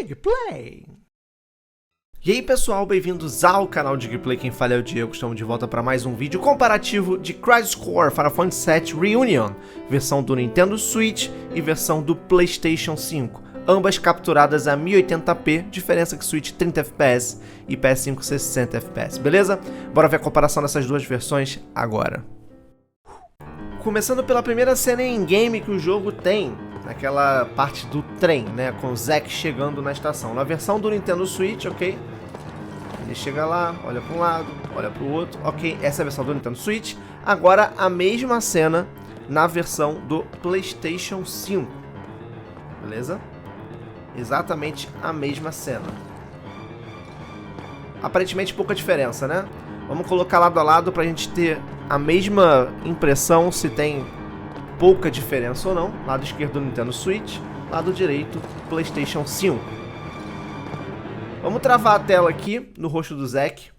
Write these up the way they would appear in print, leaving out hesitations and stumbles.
Digplay! E aí pessoal, bem-vindos ao canal Digplay, quem fala é o Diego, estamos de volta para mais um vídeo comparativo de Crisis Core Final Fantasy VII Reunion, versão do Nintendo Switch e versão do PlayStation 5, ambas capturadas a 1080p, diferença que Switch 30 FPS e PS5 60 FPS, beleza? Bora ver a comparação dessas duas versões agora. Começando pela primeira cena em game que o jogo tem, naquela parte do trem, né, com o Zack chegando na estação. Na versão do Nintendo Switch, ok? Ele chega lá, olha para um lado, olha para o outro, ok? Essa é a versão do Nintendo Switch. Agora a mesma cena na versão do PlayStation 5, beleza? Exatamente a mesma cena. Aparentemente pouca diferença, né? Vamos colocar lado a lado para a gente ter a mesma impressão se tem pouca diferença ou não. Lado esquerdo do Nintendo Switch, lado direito PlayStation 5. Vamos travar a tela aqui no rosto do Zack.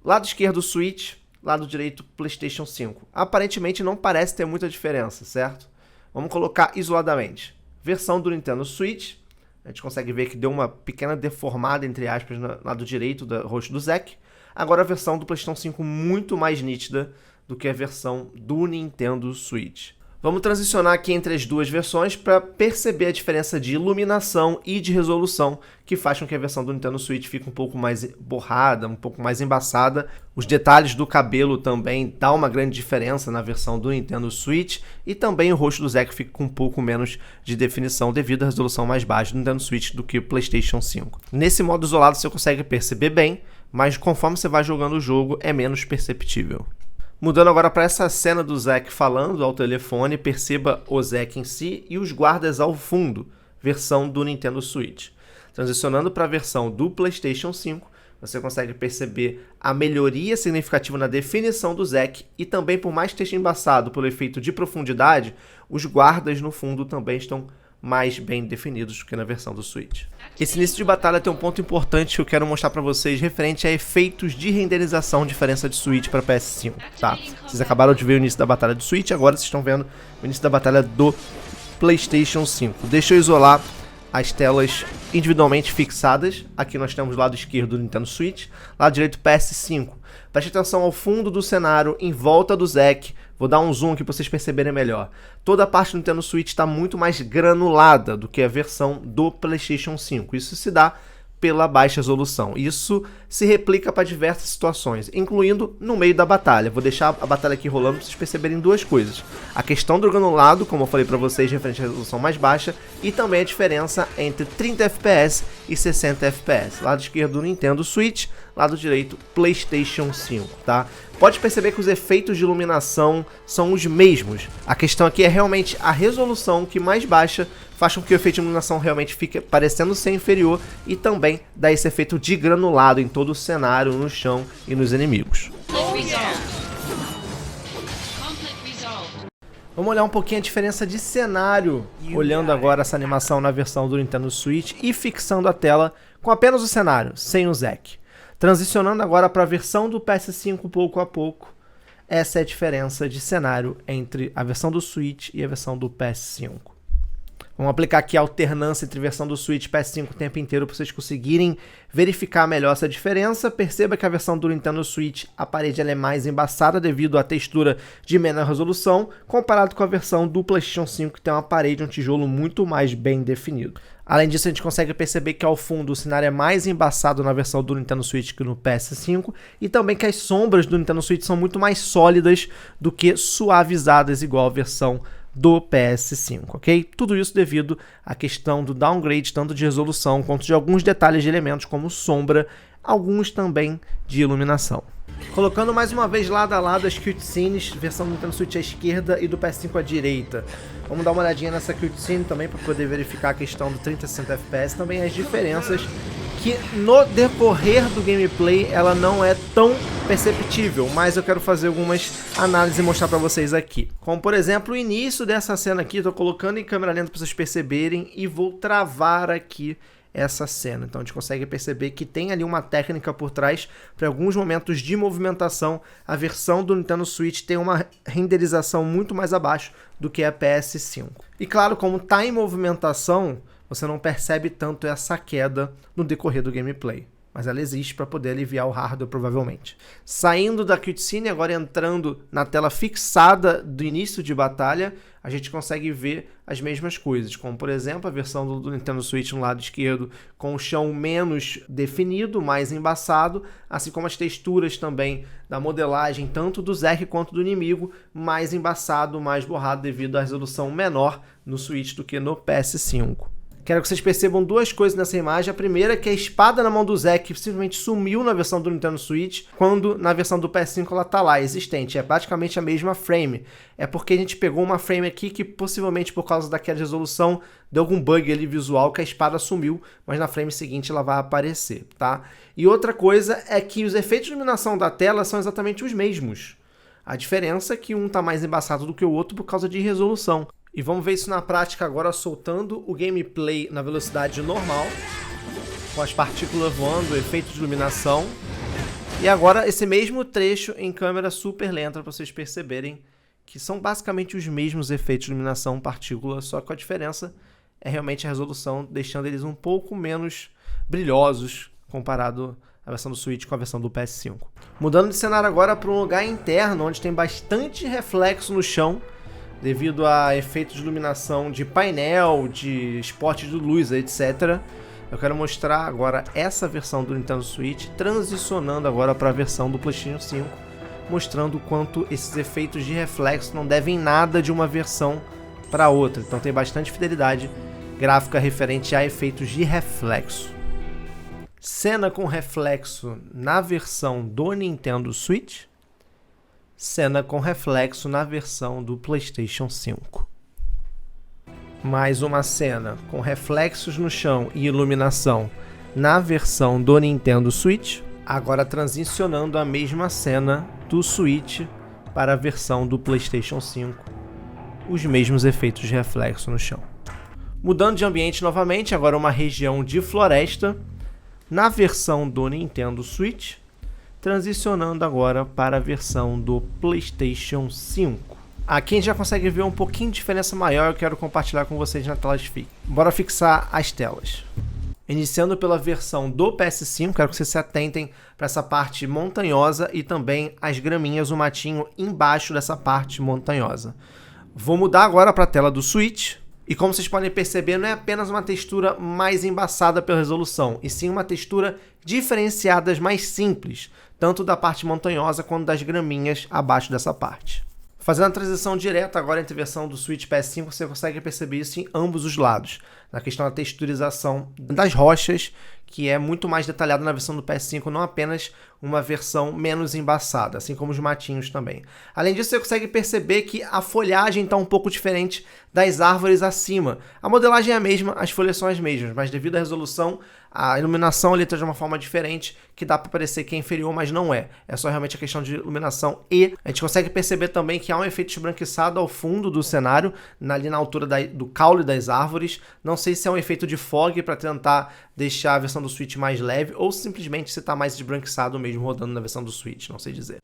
Lado esquerdo Switch, lado direito PlayStation 5. Aparentemente não parece ter muita diferença, certo? Vamos colocar isoladamente. Versão do Nintendo Switch. A gente consegue ver que deu uma pequena deformada, entre aspas, no lado direito do rosto do Zack. Agora a versão do PlayStation 5 muito mais nítida do que a versão do Nintendo Switch. Vamos transicionar aqui entre as duas versões para perceber a diferença de iluminação e de resolução que faz com que a versão do Nintendo Switch fique um pouco mais borrada, um pouco mais embaçada. Os detalhes do cabelo também dá uma grande diferença na versão do Nintendo Switch e também o rosto do Zack fica com um pouco menos de definição devido à resolução mais baixa do Nintendo Switch do que o PlayStation 5. Nesse modo isolado você consegue perceber bem, mas conforme você vai jogando o jogo é menos perceptível. Mudando agora para essa cena do Zack falando ao telefone, perceba o Zack em si e os guardas ao fundo, versão do Nintendo Switch. Transicionando para a versão do PlayStation 5, você consegue perceber a melhoria significativa na definição do Zack e também, por mais que esteja embaçado pelo efeito de profundidade, os guardas no fundo também estão mais bem definidos do que na versão do Switch. Esse início de batalha tem um ponto importante que eu quero mostrar para vocês referente a efeitos de renderização, diferença de Switch para PS5, tá? Vocês acabaram de ver o início da batalha do Switch, agora vocês estão vendo o início da batalha do PlayStation 5. Deixa eu isolar as telas individualmente fixadas. Aqui nós temos o lado esquerdo do Nintendo Switch, lado direito PS5. Preste atenção ao fundo do cenário, em volta do Zack. Vou dar um zoom aqui para vocês perceberem melhor. Toda a parte do Nintendo Switch está muito mais granulada do que a versão do PlayStation 5. Isso se dá pela baixa resolução. Isso se replica para diversas situações, incluindo no meio da batalha. Vou deixar a batalha aqui rolando para vocês perceberem duas coisas. A questão do granulado, como eu falei para vocês, referente à resolução mais baixa, e também a diferença entre 30 FPS e 60 FPS. Lado esquerdo do Nintendo Switch, lado direito PlayStation 5, tá? Pode perceber que os efeitos de iluminação são os mesmos. A questão aqui é realmente a resolução que mais baixa faz com que o efeito de iluminação realmente fique parecendo ser inferior e também dá esse efeito de granulado em todo o cenário, no chão e nos inimigos. Vamos olhar um pouquinho a diferença de cenário, olhando agora essa animação na versão do Nintendo Switch e fixando a tela com apenas o cenário, sem o Zack. Transicionando agora para a versão do PS5 pouco a pouco, essa é a diferença de cenário entre a versão do Switch e a versão do PS5. Vamos aplicar aqui a alternância entre a versão do Switch e PS5 o tempo inteiro para vocês conseguirem verificar melhor essa diferença. Perceba que a versão do Nintendo Switch, a parede ela é mais embaçada devido à textura de menor resolução, comparado com a versão do PlayStation 5 que tem uma parede, um tijolo muito mais bem definido. Além disso, a gente consegue perceber que ao fundo o cenário é mais embaçado na versão do Nintendo Switch que no PS5 e também que as sombras do Nintendo Switch são muito mais sólidas do que suavizadas igual a versão do PS5, ok? Tudo isso devido à questão do downgrade tanto de resolução quanto de alguns detalhes de elementos como sombra, alguns também de iluminação. Colocando mais uma vez lado a lado as cutscenes, versão do Nintendo Switch à esquerda e do PS5 à direita. Vamos dar uma olhadinha nessa cutscene também para poder verificar a questão do 30 e 60 FPS, também as diferenças que no decorrer do gameplay ela não é tão perceptível, mas eu quero fazer algumas análises e mostrar para vocês aqui. Como por exemplo o início dessa cena aqui, estou colocando em câmera lenta para vocês perceberem e vou travar aqui essa cena. Então a gente consegue perceber que tem ali uma técnica por trás para alguns momentos de movimentação. A versão do Nintendo Switch tem uma renderização muito mais abaixo do que a PS5. E claro, como está em movimentação, você não percebe tanto essa queda no decorrer do gameplay. Mas ela existe para poder aliviar o hardware, provavelmente. Saindo da cutscene, agora entrando na tela fixada do início de batalha, a gente consegue ver as mesmas coisas, como por exemplo a versão do Nintendo Switch no lado esquerdo com o chão menos definido, mais embaçado, assim como as texturas também da modelagem, tanto do Zack quanto do inimigo, mais embaçado, mais borrado devido à resolução menor no Switch do que no PS5. Quero que vocês percebam duas coisas nessa imagem. A primeira é que a espada na mão do Zack simplesmente sumiu na versão do Nintendo Switch, quando na versão do PS5 ela tá lá, existente. É praticamente a mesma frame. É porque a gente pegou uma frame aqui que possivelmente por causa daquela resolução deu algum bug ali visual que a espada sumiu, mas na frame seguinte ela vai aparecer, tá? E outra coisa é que os efeitos de iluminação da tela são exatamente os mesmos. A diferença é que um tá mais embaçado do que o outro por causa de resolução. E vamos ver isso na prática agora, soltando o gameplay na velocidade normal, com as partículas voando, efeitos de iluminação. E agora esse mesmo trecho em câmera super lenta, para vocês perceberem que são basicamente os mesmos efeitos de iluminação, partícula, só que a diferença é realmente a resolução, deixando eles um pouco menos brilhosos comparado à versão do Switch com a versão do PS5. Mudando de cenário agora para um lugar interno, onde tem bastante reflexo no chão, devido a efeitos de iluminação de painel, de spot de luz, etc. Eu quero mostrar agora essa versão do Nintendo Switch, transicionando agora para a versão do PlayStation 5, mostrando o quanto esses efeitos de reflexo não devem nada de uma versão para outra. Então tem bastante fidelidade gráfica referente a efeitos de reflexo. Cena com reflexo na versão do Nintendo Switch. Cena com reflexo na versão do PlayStation 5. Mais uma cena com reflexos no chão e iluminação na versão do Nintendo Switch. Agora transicionando a mesma cena do Switch para a versão do PlayStation 5. Os mesmos efeitos de reflexo no chão. Mudando de ambiente novamente, agora uma região de floresta na versão do Nintendo Switch. Transicionando agora para a versão do PlayStation 5. Aqui a gente já consegue ver um pouquinho de diferença maior, eu quero compartilhar com vocês na tela de fixa. Bora fixar as telas. Iniciando pela versão do PS5, quero que vocês se atentem para essa parte montanhosa e também as graminhas, o matinho embaixo dessa parte montanhosa. Vou mudar agora para a tela do Switch. E como vocês podem perceber, não é apenas uma textura mais embaçada pela resolução, e sim uma textura diferenciada, mais simples, tanto da parte montanhosa quanto das graminhas abaixo dessa parte. Fazendo a transição direta agora entre a versão do Switch e PS5, você consegue perceber isso em ambos os lados, na questão da texturização das rochas, que é muito mais detalhada na versão do PS5, não apenas uma versão menos embaçada, assim como os matinhos também. Além disso, você consegue perceber que a folhagem está um pouco diferente das árvores acima. A modelagem é a mesma, as folhas são as mesmas, mas devido à resolução, a iluminação ali está de uma forma diferente, que dá para parecer que é inferior, mas não é. É só realmente a questão de iluminação. E a gente consegue perceber também que há um efeito esbranquiçado ao fundo do cenário, ali na altura do caule das árvores. Não sei se é um efeito de fog para tentar deixar a versão do Switch mais leve, ou simplesmente se está mais esbranquiçado mesmo rodando na versão do Switch, não sei dizer.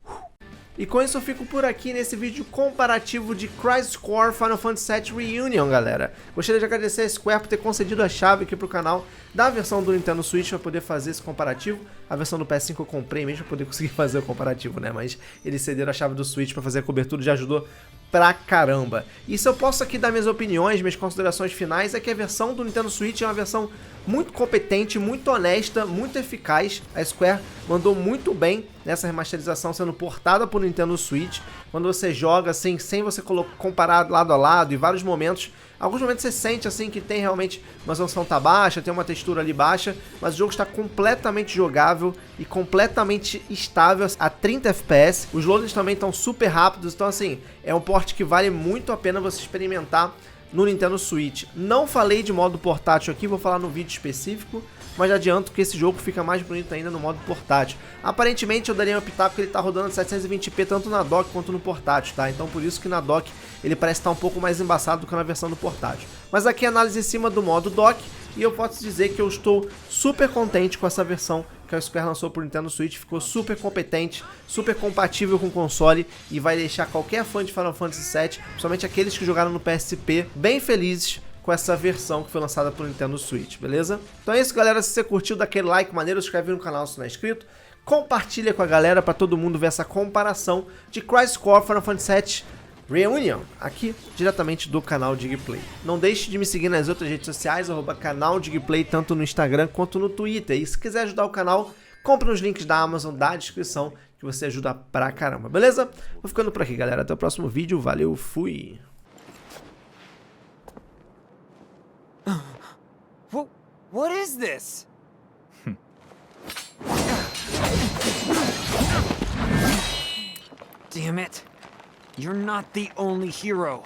E com isso eu fico por aqui nesse vídeo comparativo de Crisis Core Final Fantasy VII Reunion, galera. Gostaria de agradecer a Square por ter concedido a chave aqui pro canal da versão do Nintendo Switch para poder fazer esse comparativo. A versão do PS5 eu comprei mesmo para poder conseguir fazer o comparativo, né? Mas eles cederam a chave do Switch para fazer a cobertura, já ajudou pra caramba. E se eu posso aqui dar minhas opiniões, minhas considerações finais, é que a versão do Nintendo Switch é uma versão muito competente, muito honesta, muito eficaz. A Square mandou muito bem nessa remasterização sendo portada para o Nintendo Switch. Quando você joga assim, sem você comparar lado a lado, em vários momentos, alguns momentos você sente assim que tem realmente uma resolução tá baixa, tem uma textura ali baixa, mas o jogo está completamente jogável e completamente estável a 30 FPS. Os loadings também estão super rápidos, então assim, é um port que vale muito a pena você experimentar no Nintendo Switch. Não falei de modo portátil aqui, vou falar no vídeo específico, mas já adianto que esse jogo fica mais bonito ainda no modo portátil. Aparentemente eu daria um pitaco que ele tá rodando 720p tanto na dock quanto no portátil, tá? Então por isso que na dock ele parece estar um pouco mais embaçado do que na versão do portátil. Mas aqui é análise em cima do modo dock, e eu posso dizer que eu estou super contente com essa versão que a Square lançou pro Nintendo Switch. Ficou super competente, super compatível com o console e vai deixar qualquer fã de Final Fantasy VII, principalmente aqueles que jogaram no PSP, bem felizes com essa versão que foi lançada pro Nintendo Switch, beleza? Então é isso, galera. Se você curtiu, dá aquele like maneiro, se inscreve no canal se não é inscrito, compartilha com a galera pra todo mundo ver essa comparação de Crisis Core Final Fantasy VII Reunion, aqui diretamente do canal Digplay. Não deixe de me seguir nas outras redes sociais, @canal Digplay, tanto no Instagram quanto no Twitter. E se quiser ajudar o canal, compre nos links da Amazon da descrição, que você ajuda pra caramba, beleza? Vou ficando por aqui, galera. Até o próximo vídeo. Valeu, fui! What is this? Damn it. You're not the only hero.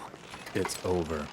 It's over.